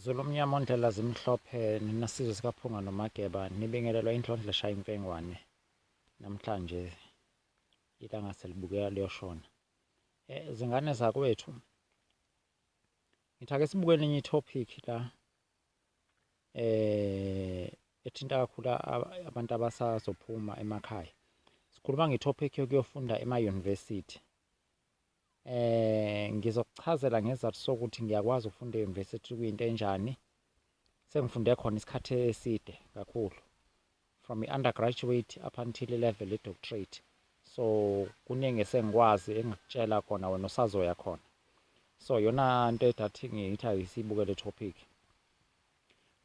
Zolomnyama ondlela zimhlophe ninasizwe sikaphunga nomageba nibingelelwa Indlondlo eshaya imfengwane namhlanje ilanga selibukeka liyoshona. Zingane zakwethu, ngithi ake sibukele enye itopic la ethinta kakhulu abantu abasazophuma emakhaya. Sikhuluma ngetopic yokuyofunda emayunivesithi. Ngizokuchazela ngezathu sokuthi ngiyakwazi ukufunda e-university kuyinto enjani. Sengifunde khona isikhathi eside kakhulu from i-undergraduate up until i-level ye-doctorate. So kuningi esengikwazi engikutshela khona wena usazoya khona. So yona nto edathi ngithi ayisibukele le topic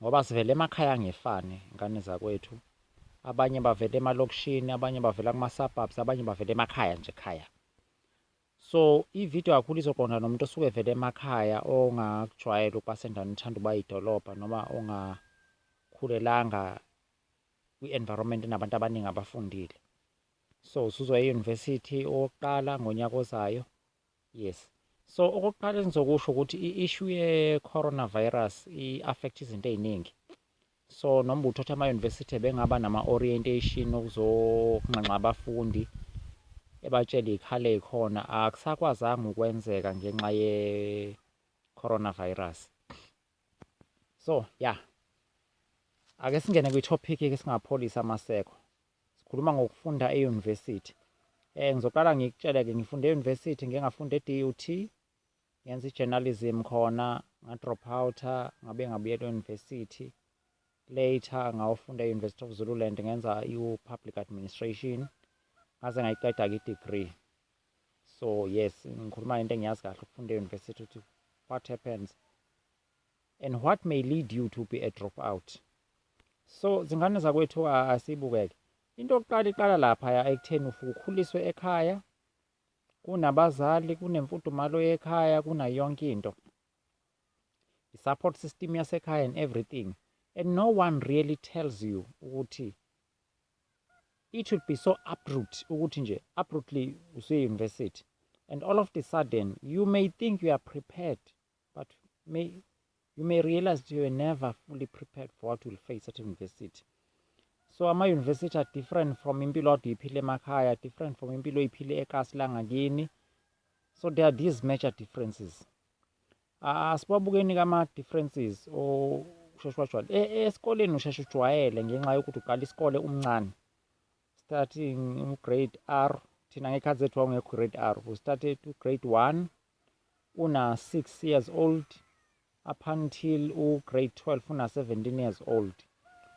ngoba sivele emakhaya angefani ngane zakwethu. Abanye bavela emalokishini, abanye bavela kuma-suburbs, abanye bavela emakhaya nje ekhaya. So ividiyo kakhulu izoqonda nomuntu osuke evele emakhaya ongakujwayela ukuba sendaweni ethanda ukuba idolobha noma ongakhulelanga kwi-environment enabantu abaningi abafundile. So usuzoya e-university okokuqala ngonyaka ozayo. Yes. So okokuqala engizokusho ukuthi i-issue ye-coronavirus i-affect izinto ey'ningi. So noma uthatha ama-university bengaba nama-orientation okuzokunxanxa abafundi ebatshela iy'khalo ey'khona akusakwazanga ukwenzeka ngenxa ye-coronavirus. So ya ake singene kwi-topic-ke singapholisi amaseko. Sikhuluma ngokufunda e-university. Ngizoqala ngikutshele-ke ngifunde e-university, ngike ngafunda e-DUT, ngenza i-journalism khona, nga-drop out-a, ngabe ngabuyela e-university. Later ngawufunda e-University of Zululand, ngenza i-public administration, ngaze ngayiqeda-ke i-degree. So yes, ngikhuluma ngento engiyazi kahle ukufunda e-university ukuthi what happens and what may lead you to be a dropout. So zingane zakwethu asibukeke. Into yokuqala iqala laphaya ekutheni ufike ukhuliswe ekhaya, kunabazali, kunemfudumalo yekhaya, kunayo yonke into. I-support system yasekhaya and everything. And no one really tells you ukuthi it will be so abrupt ukuthi nje abruptly use-university. And all of a sudden you may think you are prepared, but you may realize that you are never fully prepared for what you will face at university. So ama-university are different from impilo ade uyiphile emakhaya, different from impilo oyiphile ekasi langakini. So there are these major differences. Asibabukeni kama-differences esikoleni usheshe ujwayele ngenxa yokuthi uqala isikole umncane, starting grade R. Thina ngekhathi zethu wawungekho grade R, we started grade 1 una 6 years old up until grade 12 una 17 years old,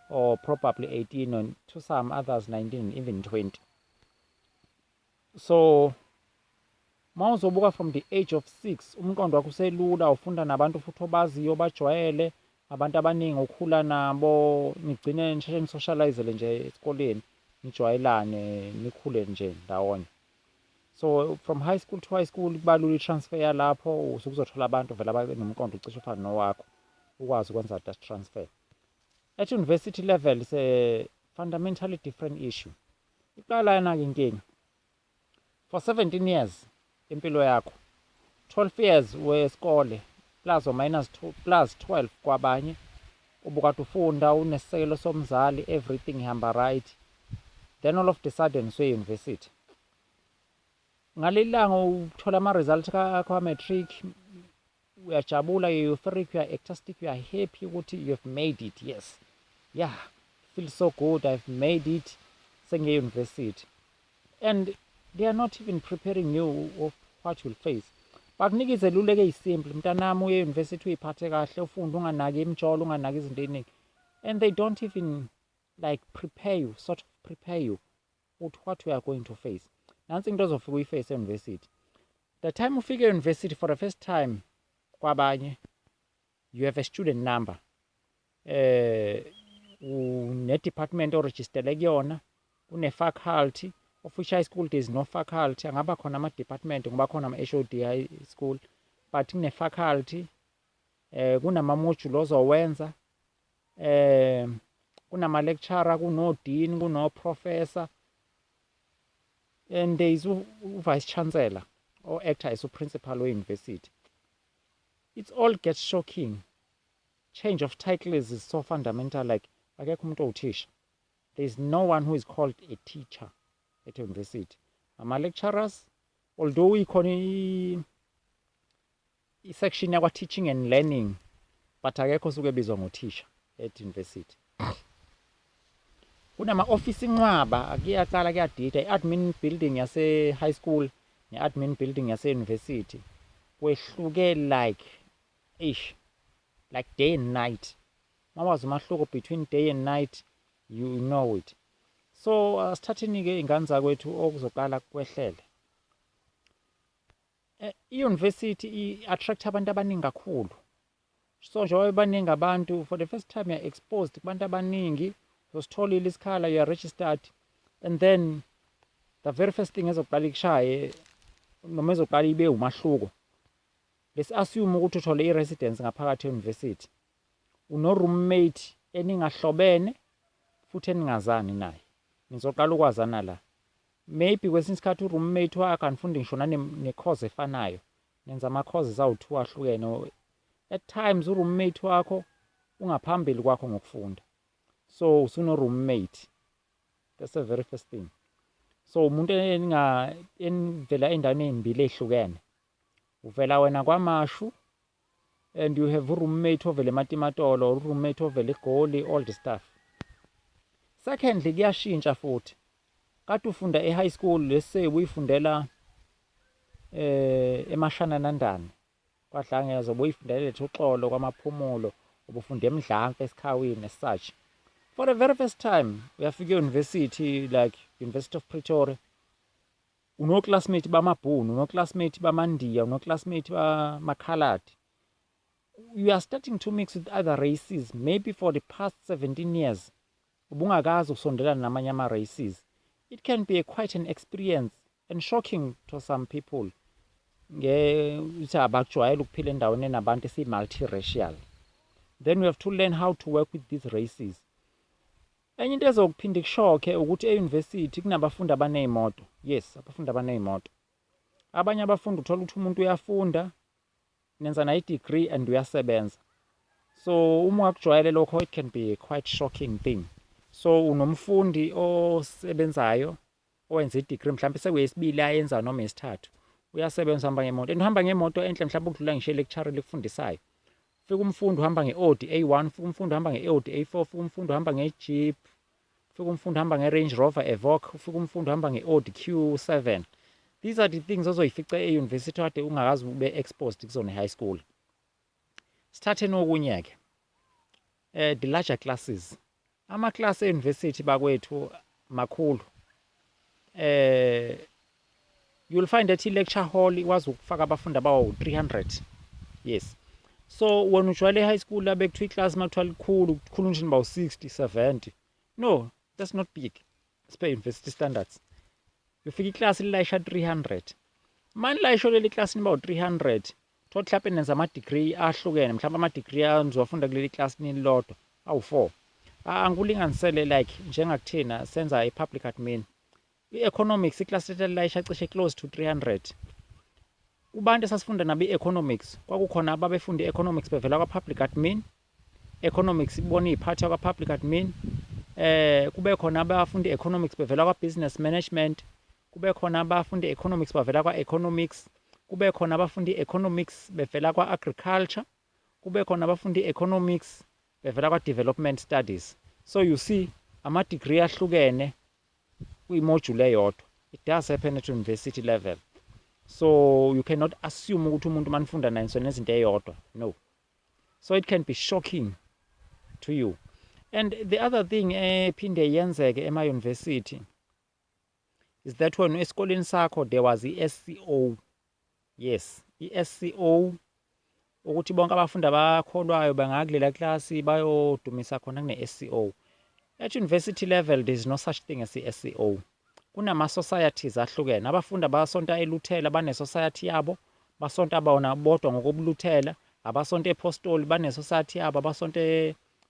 or probably 18, and to some others 19, even 20. So mawuzobuka from the age of 6 umqondo wakho uselula, ufunda nabantu futhi obaziyo bajwayele, abantu abaningi ukhula nabo, nigcine nisheshe nisocialize nje esikoleni, nijwayelane, nikhule nje ndawonye. So from high school to high school kubalula i-transfer yalapho usukuzothola abantu vele abanomqondo ucishe ufana nowakho, ukwazi ukwenza that transfer. At university level is a fundamentally different issue. Iqala yana-ke inkinga. For 17 years impilo yakho, 12 years wesikole plus or minus 2 plus 12 kwabanye, ubukade ufunda unesisekelo somzali, everything ihamba right. Then all of a sudden usuye-university. Ngalilanga uthola ama-results akho a-matric, uyajabula, you-euphoric, you are ecstatic, you are happy ukuthi you have made it. Yes, yeah, feel so good, I've made it. Sengiye-university and they are not even preparing you of what you'll face. Bakunika izeluleko eyisimple, mntanami uye-university uyiphathe kahle, ufunde unganaki imijolo, unganaki izinto ey'ningi. And they don't even like prepare you, sort of prepare you with what we are going to face. Nansi into ozofika uyiface e-university. The time ufike e-university for the first time kwabanye, you have a student number. Une-department orejistele kuyona, une-faculty. Of which high school there is no faculty, angaba khona ama-department, ngoba khona ama-HOD high school, but kune-faculty, kunama-module ozowenza, kunama-lecturer, kuno-dean, kuno-professor, and there is vice chancellor or actor as a principal we-university. It all gets shocking change of titles is so fundamental, like akekho umuntu owuthisha. There is no one who is called a teacher at university. Ama-lecturers, although ikhona i-section yakwa teaching and learning, but akekho osuke ebizwa ngothisha at university. Kunama-office inqwaba kuyaqala kuyadida. I-admin building yase-high school ne-admin building yase-university kwehluke like day and night. Mawazi umahluko between day and night, you know it. So sithatheni-ke ingane zakwethu okuzoqala kwehlele. I-university i-attract abantu abaningi kakhulu. So njengoba baningi abantu, for the first time you're exposed kubantu abaningi, uzositholile isikhala, you are registered, and then the very first thing ezoqala ikushaye noma ezoqala ibe umahluko. Let's assume ukuthi uthole i-residence ngaphakathi e-university. Uno-roommate eningahlobene futhi eningazani naye. Nizoqala ukwazana la. Maybe kwesinye isikhathi u-roommate wakho anifunde ngishona ne-course efanayo. Nenza ama-courses awu-2 ahlukene. At times u-roommate wakho ungaphambili kwakho ngokufunda. So usuno-roommate. That's the very first thing. So umuntu enivela endaweni ezimbili ezihlukene. Uvela wena kwaMashu, and you have a roommate ovela eMatimatolo, or roommate ovela eGoli, all the stuff. Secondly, kuyashintsha futhi. Kade ufunda e-high school, let's say uyifundela eMashana Nandani. Kwadlanga yazo uyifundela eThuxolo kwamaphumulo, ubufunda eMdlamfe esikhawini as such. For the very first time, uyafika e-university like University of Pretoria. Uno-classmate bamabhunu, uno-classmate bamandiya, uno-classmate bamakhaladi. You are starting to mix with other races, maybe for the past 17 years. Ubungakazi ukusondelana namanye ama-races. It can be quite an experience and shocking to some people. Ukuthi abakujwayele ukuphila endaweni enabantu esi-multiracial. Then we have to learn how to work with these races. Enye into ezokuphinde ikushokhe ukuthi e-university kunabafundi abaney'moto. Yes, abafundi abaney'moto. Abanye abafundi uthola ukuthi umuntu uyafunda, nenza nayo i-degree and uyasebenza. So uma ungakujwayele lokho, it can be a quite shocking thing. So unomfundi osebenzayo owenza i-degree mhlawumbe sekuyesibili ayenza noma esithathu. Uyasebenza uhamba ngemoto. And uhamba ngemoto enhle mhlawumbe ukudlula ngisho lecturer ekufundisayo. Fika umfundi uhamba nge-Audi A1, fika umfundi uhamba nge-Audi A4, fika umfundi uhamba nge-Jeep, fika umfundi uhamba nge-Range Rover Evoque, fika umfundi uhamba nge-Audi Q7. These are the things ozoyifica e-university kade ungakazi ube exposed kuzona e-high school. Sithathe nokunye-ke. The larger classes. Ama-class e-university bakwethu makhulu. You'll find that i-lecture hall ikwazi ukufaka abafundi abawu-300. Yes. So when ujwayele e-high school abe kuthiwa i-class makuthiwa likhulu nje bawu-60, 70. No, that's not big. As per university standards. Ufika i-class lilayisha 300. Mani layisho leli class nibawu-300. Thola mhlawumbe nenza ama-degree ahlukene. Mhlawumbe ama-degree anizowafunda kuleli class nililodwa awu-4. Angikulinganisele like njengakuthina senza i-public admin. I-economics i-class lilayisha cishe close to 300. Kubantu esasifunda nabo i-economics, kwakukhona ababefunda i-economics bevela kwa-public admin, economics ibona iy'phathi yakwa-public admin, kube khona abafunda i-economics bevela kwa-business management, kube khona abafunda i-economics bavela kwa-economics, kube khona abafunda i-economics bevela kwa-agriculture, kube khona abafunda i-economics bevela kwa-development studies. So you see, ama-degree ahlukene kwi-module eyodwa. It does happen at university level. So you cannot assume ukuthi umuntu manifunda naye so nezinto eyodwa. No. So it can be shocking to you. And the other thing ephinde yenzeke ema-university is that when esikoleni sakho there was i-SCO. Yes, i-SCO ukuthi bonke abafundi abakholwayo bangakulela klasi bayodumisa khona kune-SCO. At university level there is no such thing as i-SCO. Kunama-societies ahlukene. Abafundi abasonta eLuthela bane-society yabo, basonta bona bodwa ngokobuluthela, abasonta ePostoli bane-society yabo, abasonta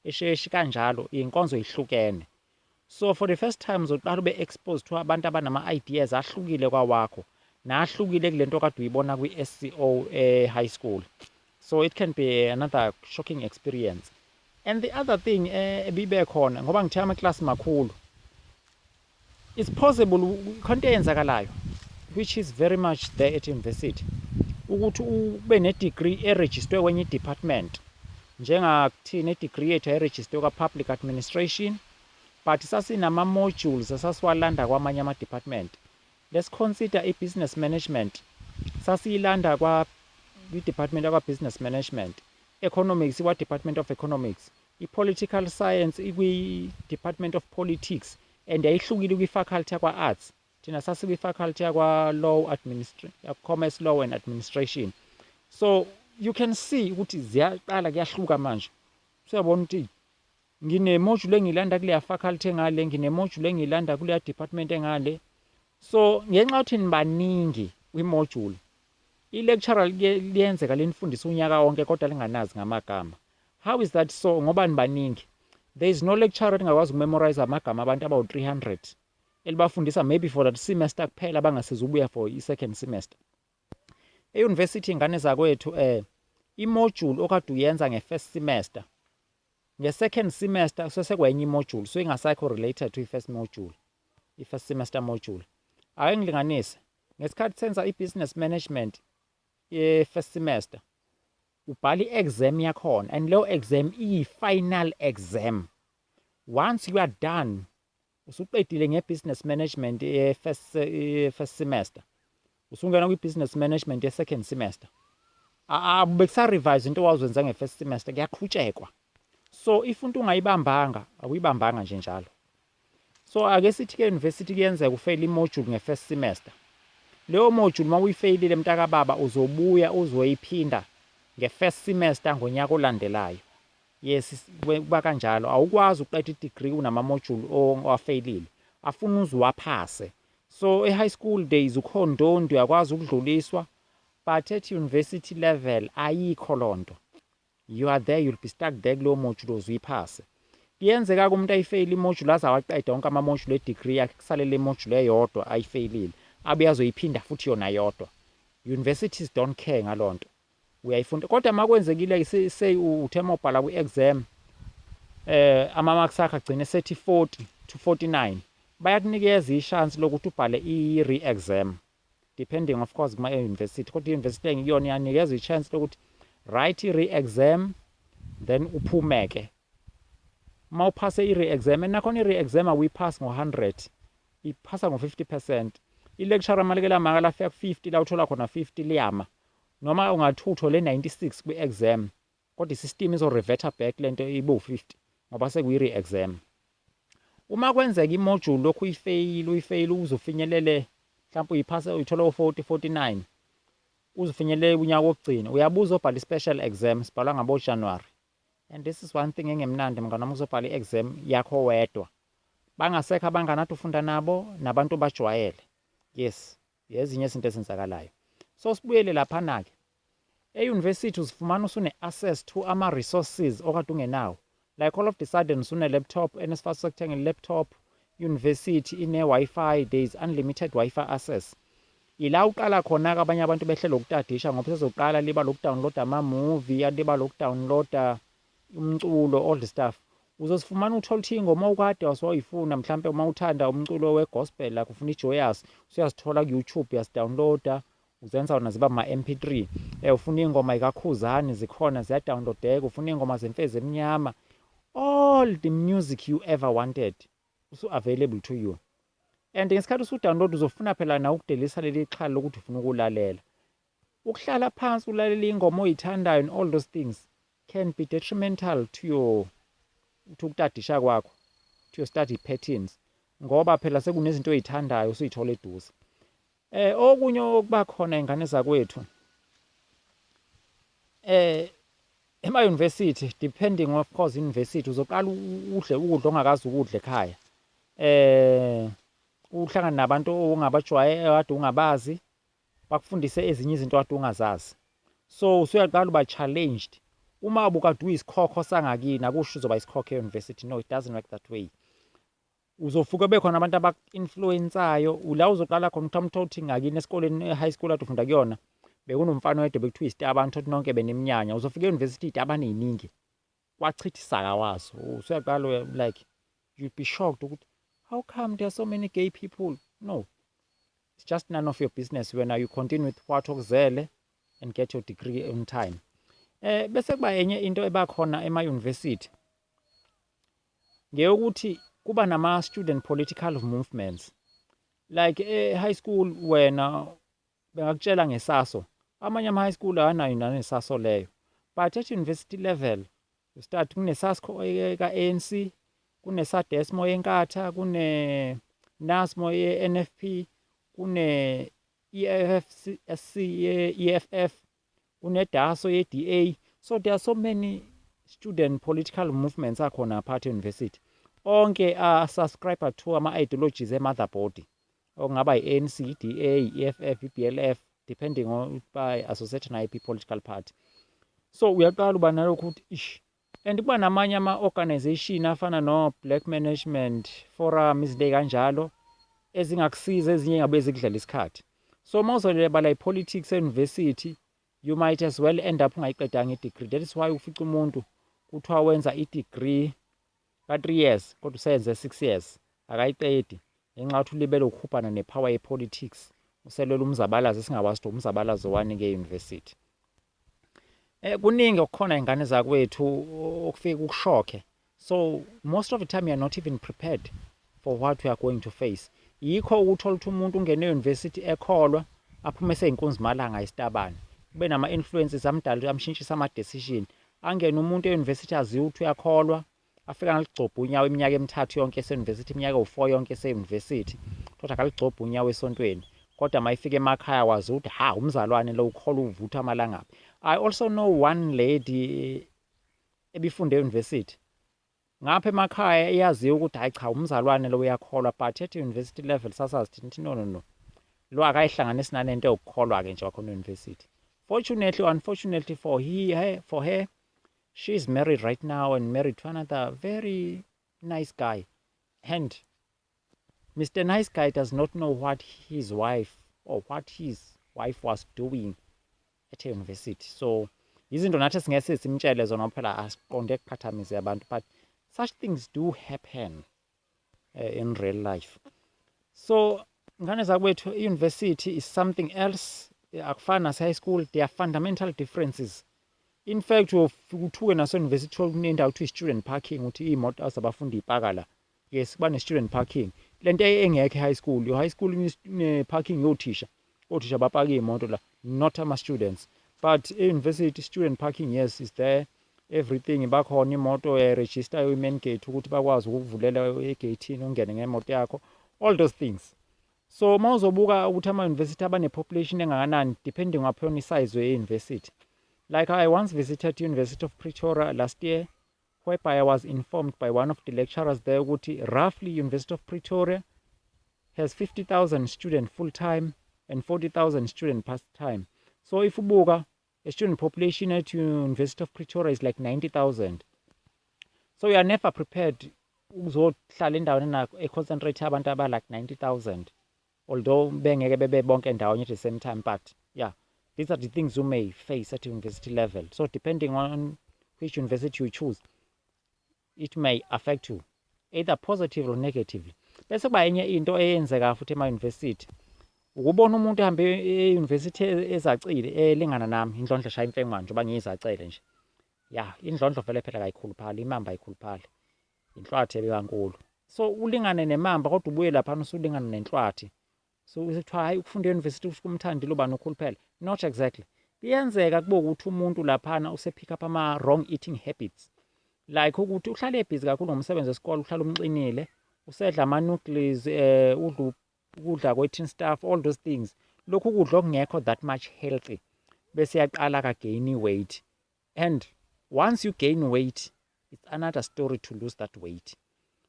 esheshi kanjalo, iy'nkonzo ihlukene. So for the first time uzoqala ube exposed to abantu abanama-ideas ahlukile kwawakho, nahlukile kule nto kade uyibona kwi-SCO high school. So it can be another shocking experience. And the other thing ebibe khona ngoba ngithe ama-class makhulu, it's possible khonto eyenzakalayo which is very much there at university ukuthi ube ne-degree erejistwe kwenye i-department, njengakuthina i-degree yethu ayirejistwe kwa-public administration, but sasinama-modules esasiwalanda kwamanye ama-department. Let's consider i-business management, sasiyilanda kwi-department yakwa-business management, economics ikwa-department of economics, i-political science ikwi-department of politics, and yayihlukile kwi-faculty yakwa-arts. Thina sasikwi-faculty yakwa-law commerce law and administration. So you can see ukuthi ziyaqala kuyahluka manje. Suyabona ukuthi ngine-module engiyilanda kuleya faculty engale, ngine-module engiyilanda kuleya department engale. So ngenxa yokuthi nibaningi kwi-module, i-lecturer liyenzeka linifundisa unyaka wonke kodwa linganazi ngamagama. How is that so? Ngoba nibaningi. There is no lecturer engakwazi ukumemorize amagama abantu about 300 elibafundisa maybe for that semester kuphela bangasiza ubuya for i-second semester. E-university ingane zakwethu i-module okade uyenza nge-first semester, nge-second semester sesekwenye i-module, so ingasakho related to i-first module, i-first semester module. Ake ngilinganise, ngesikhathi senza i-business management ye-first semester, ubhala i-exam yakhona, and leyo exam iyi-final exam. Once you are done, usuqedile nge-business management ye-first semester, usungena kwi-business management ye-second semester, bekusarevise into owazenza nge-first semester, kuyaqhutshekwa. So if umuntu ungayibambanga, awuyibambanga nje njalo. So ake sithi-ke university kuyenzeka ufeyile i-module nge-first semester. Leyo module uma uyifeyilile mntakababa, uzobuya uzoyiphinda nge-first semester ngonyaka olandelayo. Yes, kuba kanjalo. Awukwazi ukuqeda i-degree unama-module owafeyilile, afuna uziwaphase. So e-high school days ukhondondo uyakwazi ukudluliswa, but at university level ayikho lonto. You are there, you'll be stuck there kuleyo module uziyiphase. Kuyenzeka umuntu ayifeyile i-module aze awaqeda wonke ama-module e-degree yakhe, kusale le module eyodwa ayifeyilile, abe azoyiphinda futhi yona yodwa. Universities don't care ngalonto, uyayifunda. Kodwa makwenzekile say uthema ubhala kwi-exam, ama-marks akhe agcine sethi 40 to 49, bayakunikeza i-chance lokuthi ubhale i-re-exam, depending of course kuma-university. Kodwa i-university engiyona iyanikeza i-chance lokuthi write i-re-exam then uphumeke. Uma uphase i-re-exam, nakhona i-re-exam awuyiphasi ngo-100, iphasa ngo-50%. I-lecturer malekela makala afika ku-50 la uthola khona 50 liyama, noma ungathi uthole 96 kwi-exam, kodwa i-system izo-reverta back lento ibu-50 ngoba sekuyi-re-exam. Uma kwenzeka i-module lokhu uyifeyile uzofinyelele mhlawumbe uyiphase uyithola u-40 49, uzofinyelele unyaka wokugcina, uyabuza obhala i-special exam, sibhala ngabo-January. And this is one thing engemnandi mngana uzobhala i-exam yakho wedwa, bangasekho abangani ade ufunda nabo nabantu bajwayele. Yes, ezinye izinto ezenzakalayo. So sibuyele laphana-ke, e-university uzifumana usune-access to ama-resources okade ungenawo. Like all of the sudden usune-laptop, NSFAS sekuthenga i-laptop, university ine-Wi-Fi, there is unlimited Wi-Fi access. Ila uqala khona-ke abanye abantu behlele ukutadisha ngoba sezoqala liba lokudownloada ama-movie, liba lokudownloada umculo, all the stuff. Uzosifumana uthola ukuthi ingoma okade wasoyifuna, mhlawumbe uma uthanda umculo we-gospel like ufuna i-Joyous, usuyazithola ku-YouTube, uyazidownloada, uzenza wona ziba ma-MP3. Ufuna ingoma ikakhuzani zikhona ziyadownloadeka, ufuna ingoma zemfezi emnyama, all the music you ever wanted usu-available to you. And ngesikhathi usu-download uzofuna phela na ukudelisa leli xhala lokuthi ufuna ukulalela. Ukuhlala phansi ulalela ingoma oyithandayo and all those things can be detrimental to your ukutadisha kwakho, to your study patterns, ngoba phela sekunezinto oyithandayo usuyithola eduze. Okunye okuba khona ingane zakwethu, ema-university, depending of course university, uzoqala udle ukudla ongakazi ukudla ekhaya. Uhlangana nabantu ongabajwayele kade ungabazi, bakufundise ezinye izinto kade ungazazi. So usuyaqala uba challenged. Uma ubukade uyisikhokho sangakini, akusho uzoba isikhokho e-university. No, it doesn't work that way. Uzofuka bekhona abantu abaku-influensayo, ula uzoqala khona ukuthi ngakini esikoleni e-high school ade ufunda kuyona, bekunomfana wedwa bekuthiwa isitabani thothi nonke beneminyanya uzofika e-university itabani eziningi kwachitha isaka wazo usuyaqala like you'd be shocked ukuthi how come there are so many gay people. No, it's just none of your business when you continue with what okuzele and get your degree on time. Bese kuba enye into ebakhona ema-university ngeyokuthi kuba nama-student political movements like high school wena bengakutshela ngesaso amanye ama-high school awanayo nanesaso leyo but at university level you start kunesasko ka-ANC kunesadesmo yenkatha kune-nasmo ye-NFP kune-EFSC ye-EFF kunedaso ye-DA. So there are so many student political movements akhona phakathi e-university onke subscribe to ama-ideologies e-motherboard okungaba yi-ANC, i-DA, i-EFF, i-BLF depending on by associated nayiphi political party. So uyaqala uba nalokhu ukuthi and kuba namanye ama-organization afana no-Black Management Forum izinto kanjalo ezingakusiza ezinye ngabe zikudlela isikhathi. So uma uzolebala i-politics e-university you might as well end up ungayiqedanga i-degree. That is why ufica umuntu kuthiwa wenza i-degree ka-3 years kodwa useyenze 6 years akayiqedi ngenxa yokuthi ulibele ukukhuphana nepower ye-politics uselela umzabalazo esingawazi ukuthi umzabalazo wani ke-university. Kuningi okukhona ingane zakwethu okufika ukushokhe. So most of the time you are not even prepared for what we are going to face. Yikho ukuthola ukuthi umuntu ungene e-university ekholwa aphume seyinkunzi malanga isitabane kube nama-influences amdala amshintshisa ama-decision angene umuntu e-university aziwe ukuthi uyakholwa afika ngaligcobha unyawo iminyaka emithathu yonke ese-university iminyaka u4 yonke ese-university kodwa akaligcobha unyawo esontweni kodwa mayifika emakhaya wazi ukuthi umzalwane lo ukholwa uvutha amalanga. I also know one lady ebifunde e-university ngapha emakhaya eyaziyo ukuthi cha umzalwane lo uyakholwa but at university level sasazi thithi no lo akayihlanganisi nanento yokukholwa ke nje wakhona e-university. Fortunately or unfortunately for her she is married right now and married to another very nice guy, and Mr. Nice Guy does not know what his wife was doing at university. So izinto nathi singese simtshele zona phela asiqonde ekuqhathamize abantu, but such things do happen in real life. So ngane zakwethu university is something else akufana nase-high school. There are fundamental differences. In fact uthuke nase-university kunendawo kuthiwa i-student parking ukuthi iy'moto azabafundi iy'paka la. Yes, kuba ne-student parking lento engekho e-high school. Your high school ine-parking yothisha bapaka iy'moto la, not ama-students. But e-university student parking, yes, is there. Everything bakhona imoto register i-main gate ukuthi bakwazi ukukuvulela egate-ini ungene ngemoto yakho, all those things. So mawuzobuka ukuthi ama-university abane-population engakanani depending upon isize ye-university. Like I once visited University of Pretoria last year, whereby I was informed by one of the lecturers there ukuthi roughly University of Pretoria has 50,000 students full-time and 40,000 students part-time. So if ubuka, a student population at University of Pretoria is like 90,000. So you are never prepared uzohlala endaweni nakho e-concentrate abantu aba like 90,000. Although bengeke bebe bonke ndawonye at the same time, but yeah, these are the things you may face at university level. So depending on which university you choose, it may affect you either positive or negatively. Bese kuba enye into eyenzeka futhi ema-university ukubona umuntu ehambe e-university ezacile elingana nami, Indlondlo shaya imfengu manje uba ngiyizacele nje. Ya, Indlondlo vele phela kayikhuluphali, imamba ayikhuluphali, inhlwathi ebekankulu. So ulingane nemamba kodwa ubuye lapha usulingana nenhlwathi. So kuthiwa hayi ukufunda e-university kumthandile uba nokhuluphela. Not exactly. Kuyenzeka kube ukuthi umuntu laphana usepick up ama-wrong eating habits. Like ukuthi uhlale ebhizi kakhulu ngomsebenzi wesikole, uhlale umxinile, usedla ama-noodles, ukudla kwe-tin stuff, all those things. Lokhu ukudla okungekho that much healthy. Bese yaqala ka-gain weight. And once you gain weight, it's another story to lose that weight.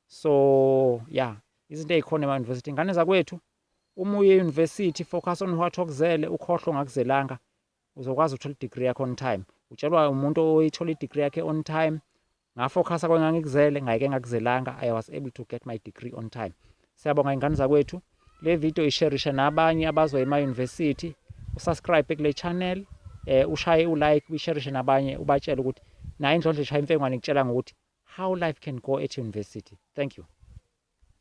So yeah, izinto ey'khona ema-university. Ngane zakwethu uma uye e-university focus on what okuzele, ukhohlwe ongakuzelanga, uzokwazi ukuthola i-degree yakho on time. Utshelwa umuntu oyithola i-degree yakhe on time, ngafocus kwengangikuzele ngayike ngakuzelanga, I was able to get my degree on time. Siyabonga ingane zakwethu. Le video isharisha nabanye abazwa ema-university usubscribe kule channel, ushaye ulike, uyisharishe nabanye, ubatshele ukuthi nayo Indlondlo ishaya imfengwane ikutshela ngokuthi how life can go at university. Thank you.